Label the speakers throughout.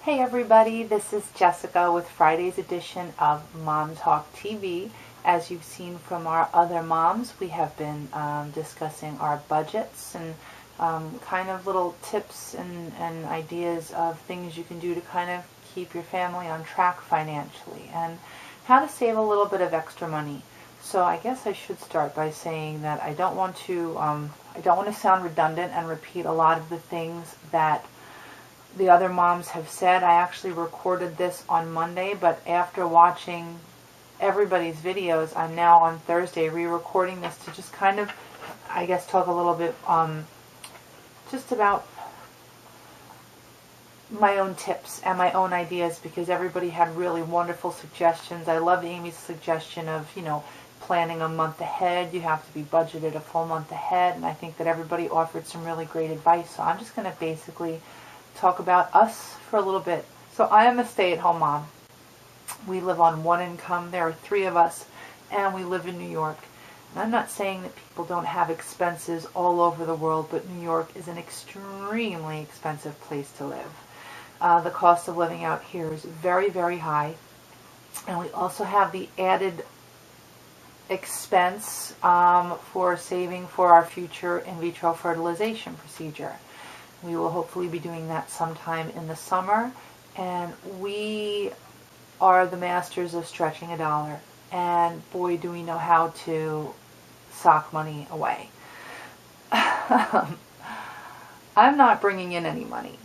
Speaker 1: Hey everybody, this is Jessica with Friday's edition of Mom Talk TV. As you've seen from our other moms, we have been discussing our budgets and kind of little tips and ideas of things you can do to kind of keep your family on track financially and how to save a little bit of extra money. So I guess I should start by saying that I don't want to sound redundant and repeat a lot of the things that the other moms have said. I actually recorded this on Monday, but after watching everybody's videos, I'm now on Thursday re-recording this to just kind of, I guess, talk a little bit just about my own tips and my own ideas, because everybody had really wonderful suggestions. I loved Amy's suggestion of, planning a month ahead. You have to be budgeted a full month ahead, and I think that everybody offered some really great advice. So I'm just going to basically talk about us for a little bit. So I am a stay-at-home mom. We live on one income. There are three of us, and we live in New York. And I'm not saying that people don't have expenses all over the world, but New York is an extremely expensive place to live. The cost of living out here is very, very high. And we also have the added expense for saving for our future in vitro fertilization procedure. We will hopefully be doing that sometime in the summer, and we are the masters of stretching a dollar, and boy do we know how to sock money away. I'm not bringing in any money.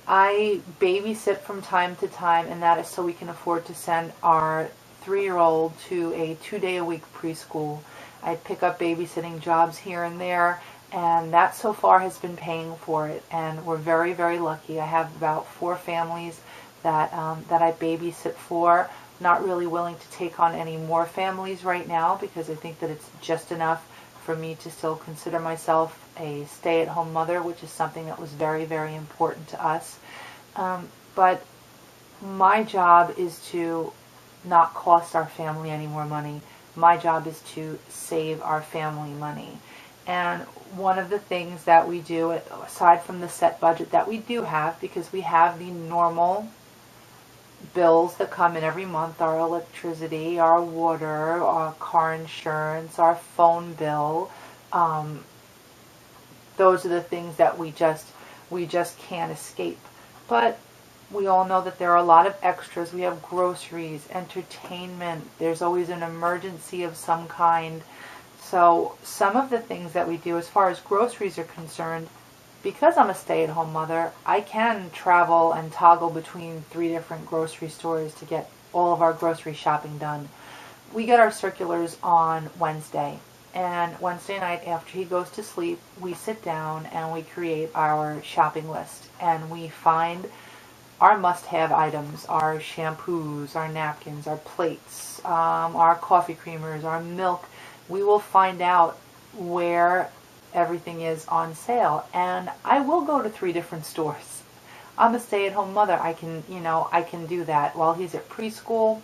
Speaker 1: I babysit from time to time, and that is so we can afford to send our 3-year-old to a 2-day-a-week preschool. I pick up babysitting jobs here and there, and that so far has been paying for it, and we're very, very lucky. I have about 4 families that I babysit for. Not really willing to take on any more families right now, because I think that it's just enough for me to still consider myself a stay-at-home mother, which is something that was very, very important to us. But my job is to not cost our family any more money. My job is to save our family money. And one of the things that we do, aside from the set budget that we do have, because we have the normal bills that come in every month, our electricity, our water, our car insurance, our phone bill, those are the things that we just can't escape. But we all know that there are a lot of extras. We have groceries, entertainment, there's always an emergency of some kind. So some of the things that we do as far as groceries are concerned, because I'm a stay-at-home mother, I can travel and toggle between 3 different grocery stores to get all of our grocery shopping done. We get our circulars on Wednesday, and Wednesday night after he goes to sleep, we sit down and we create our shopping list, and we find our must-have items, our shampoos, our napkins, our plates, our coffee creamers, our milk. We will find out where everything is on sale, and I will go to 3 different stores. I'm a stay-at-home mother. I can do that while he's at preschool.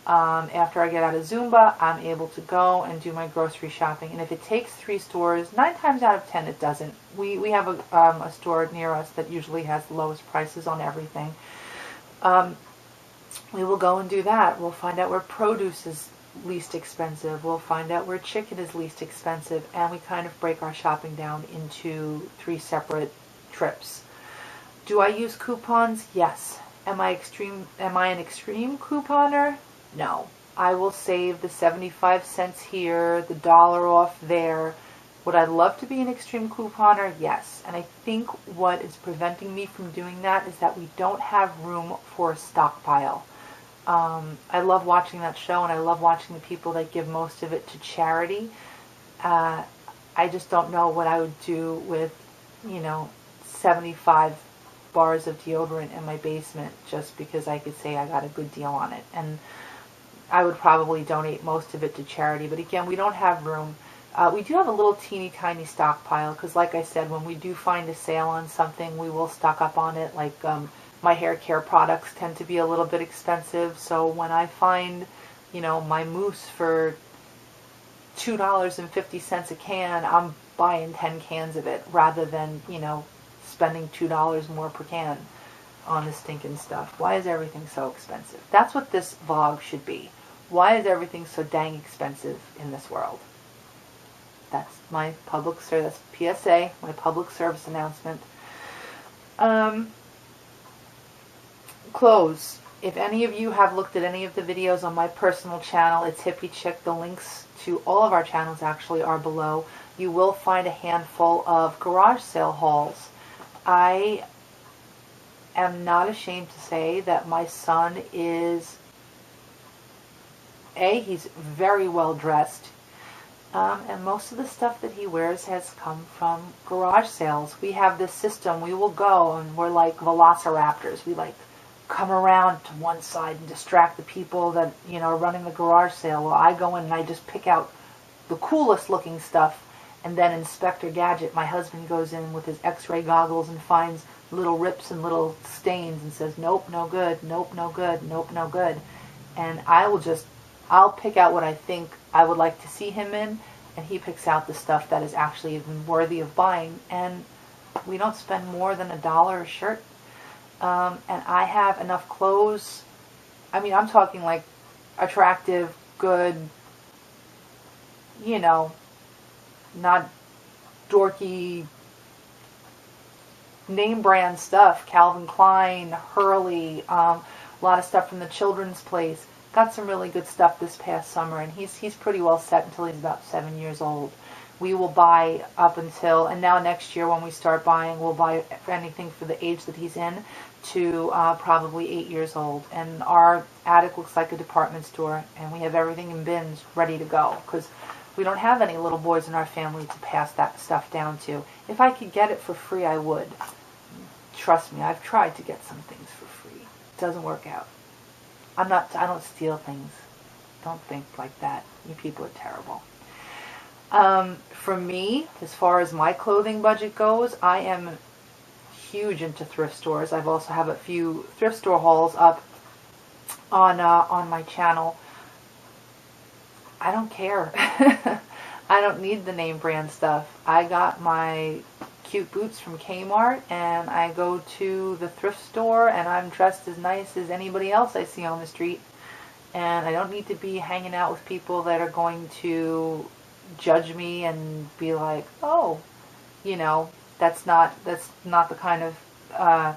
Speaker 1: After I get out of Zumba, I'm able to go and do my grocery shopping. And if it takes 3 stores, 9 times out of 10 it doesn't. We have a store near us that usually has the lowest prices on everything. We will go and do that. We'll find out where produce is least expensive. We'll find out where chicken is least expensive, and we kind of break our shopping down into 3 separate trips. Do I use coupons? Yes. Am I an extreme couponer? No. I will save the 75 cents here, the $1 off there. Would I love to be an extreme couponer? Yes. And I think what is preventing me from doing that is that we don't have room for a stockpile. I love watching that show, and I love watching the people that give most of it to charity. I just don't know what I would do with, 75 bars of deodorant in my basement just because I could say I got a good deal on it. And I would probably donate most of it to charity. But again, we don't have room. We do have a little teeny tiny stockpile because, like I said, when we do find a sale on something, we will stock up on it. Like my hair care products tend to be a little bit expensive, so when I find, my mousse for $2.50 a can, I'm buying 10 cans of it rather than, spending $2 more per can. on the stinking stuff? Why is everything so expensive? That's what this vlog should be. Why is everything so dang expensive in this world? That's my public service PSA, my public service announcement. Clothes. If any of you have looked at any of the videos on my personal channel, it's Hippie Chick. The links to all of our channels actually are below. You will find a handful of garage sale hauls. I am not ashamed to say that my son is, he's very well dressed. And most of the stuff that he wears has come from garage sales. We have this system. We will go and we're like velociraptors. We like come around to one side and distract the people that, you know, are running the garage sale. Well, I go in and I just pick out the coolest looking stuff, and then Inspector Gadget, my husband, goes in with his x-ray goggles and finds little rips and little stains and says, nope, no good, nope, no good, nope, no good. And I'll pick out what I think I would like to see him in, and he picks out the stuff that is actually even worthy of buying. And we don't spend more than $1 a shirt. And I have enough clothes. I mean, I'm talking like attractive, good, you know, not dorky name brand stuff. Calvin Klein, Hurley, a lot of stuff from the Children's Place. Got some really good stuff this past summer, and he's pretty well set until he's about 7 years old. We will buy up until, and now next year when we start buying, we'll buy anything for the age that he's in to probably 8 years old. And our attic looks like a department store, and we have everything in bins ready to go because we don't have any little boys in our family to pass that stuff down to. If I could get it for free, I would. Trust me, I've tried to get some things for free. It doesn't work out. I don't steal things. Don't think like that. You people are terrible. For me, as far as my clothing budget goes, I am huge into thrift stores. I've also have a few thrift store hauls up on my channel. I don't care. I don't need the name brand stuff. I got my cute boots from Kmart, and I go to the thrift store, and I'm dressed as nice as anybody else I see on the street. And I don't need to be hanging out with people that are going to judge me and be like, oh, you know, that's not the kind of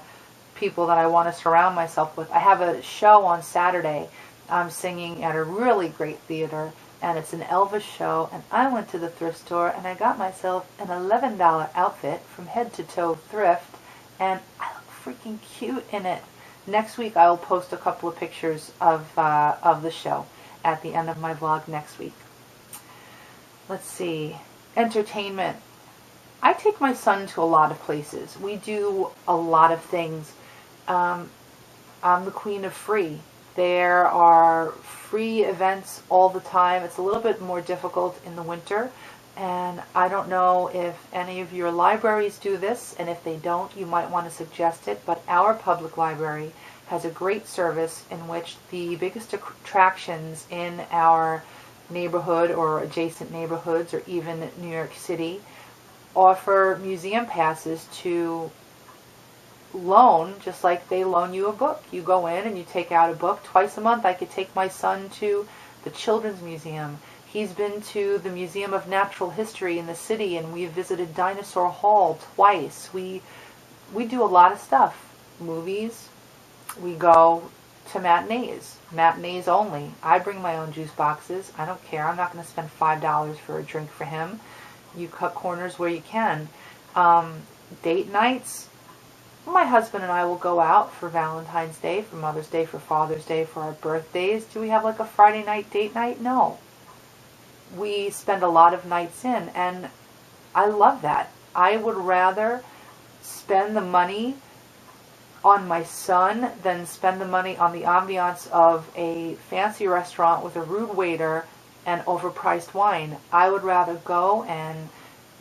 Speaker 1: people that I want to surround myself with. I have a show on Saturday. I'm singing at a really great theater, and it's an Elvis show, and I went to the thrift store and I got myself an $11 outfit from head to toe thrift, and I look freaking cute in it. Next week I will post a couple of pictures of the show at the end of my vlog next week. Let's see. Entertainment. I take my son to a lot of places. We do a lot of things. I'm the queen of free. There are free events all the time. It's a little bit more difficult in the winter, and I don't know if any of your libraries do this, and if they don't, you might want to suggest it, but our public library has a great service in which the biggest attractions in our neighborhood or adjacent neighborhoods or even New York City offer museum passes to loan, just like they loan you a book. You go in and you take out a book. Twice a month I could take my son to the Children's Museum. He's been to the Museum of Natural History in the city, and we've visited Dinosaur Hall twice. We do a lot of stuff. Movies. We go to matinees only. I bring my own juice boxes. I don't care. I'm not going to spend $5 for a drink for him. You cut corners where you can. Date nights. My husband and I will go out for Valentine's Day, for Mother's Day, for Father's Day, for our birthdays. Do we have like a Friday night date night? No. We spend a lot of nights in, and I love that. I would rather spend the money on my son than spend the money on the ambiance of a fancy restaurant with a rude waiter and overpriced wine. I would rather go and,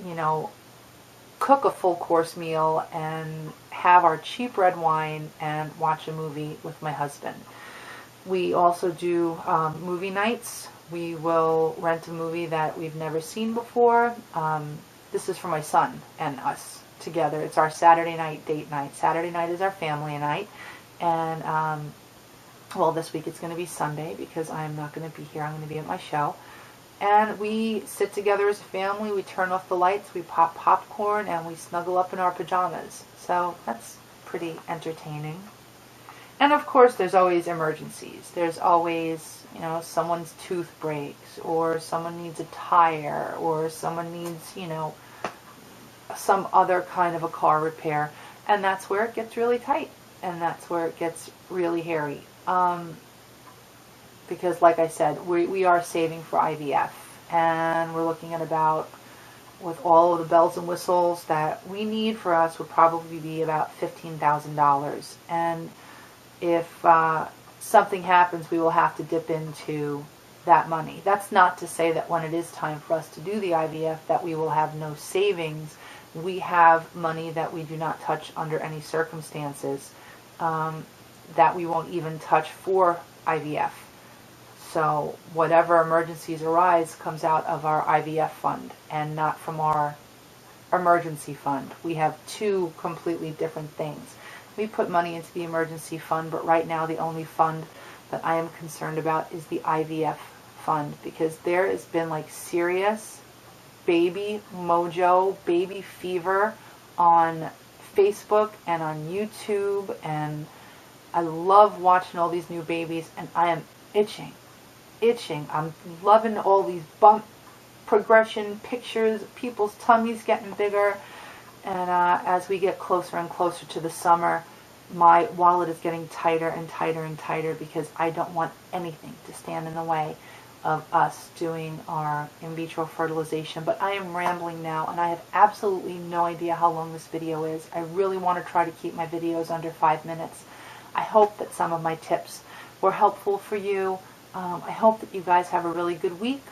Speaker 1: you know, cook a full course meal and have our cheap red wine and watch a movie with my husband. We also do movie nights. We will rent a movie that we've never seen before. This is for my son and us. together. It's our Saturday night date night. Saturday night is our family night. And, well, this week it's going to be Sunday because I'm not going to be here. I'm going to be at my show. And we sit together as a family. We turn off the lights. We pop popcorn and we snuggle up in our pajamas. So that's pretty entertaining. And of course, there's always emergencies. There's always, you know, someone's tooth breaks, or someone needs a tire, or someone needs, you know, some other kind of a car repair. And that's where it gets really tight. And that's where it gets really hairy. Because like I said, we are saving for IVF. And we're looking at about, with all of the bells and whistles that we need for us, would probably be about $15,000. And if something happens, we will have to dip into that money. That's not to say that when it is time for us to do the IVF that we will have no savings. We have money that we do not touch under any circumstances, that we won't even touch for IVF. So whatever emergencies arise comes out of our IVF fund and not from our emergency fund. We have two completely different things. We put money into the emergency fund, but right now the only fund that I am concerned about is the IVF fund, because there has been like serious baby mojo, baby fever on Facebook and on YouTube, and I love watching all these new babies, and I am itching. I'm loving all these bump progression pictures of people's tummies getting bigger. And as we get closer and closer to the summer, my wallet is getting tighter and tighter and tighter, because I don't want anything to stand in the way of us doing our in vitro fertilization. But I am rambling now, and I have absolutely no idea how long this video is. I really want to try to keep my videos under 5 minutes. I hope that some of my tips were helpful for you. I hope that you guys have a really good week.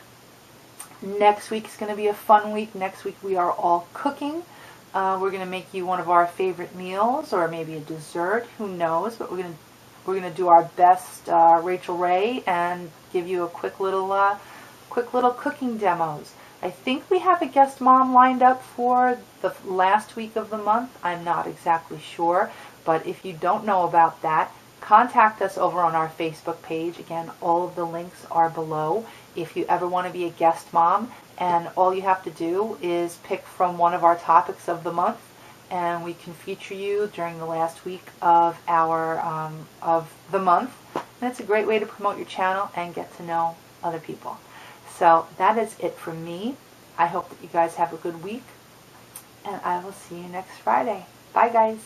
Speaker 1: Next week is going to be a fun week. Next week we are all cooking. We're going to make you one of our favorite meals, or maybe a dessert. Who knows? But we're going to do our best, Rachel Ray, and give you a quick little cooking demos. I think we have a guest mom lined up for the last week of the month. I'm not exactly sure, but if you don't know about that, contact us over on our Facebook page. Again, all of the links are below. If you ever want to be a guest mom, and all you have to do is pick from one of our topics of the month, and we can feature you during the last week of of the month. And it's a great way to promote your channel and get to know other people. So that is it from me. I hope that you guys have a good week, and I will see you next Friday. Bye, guys.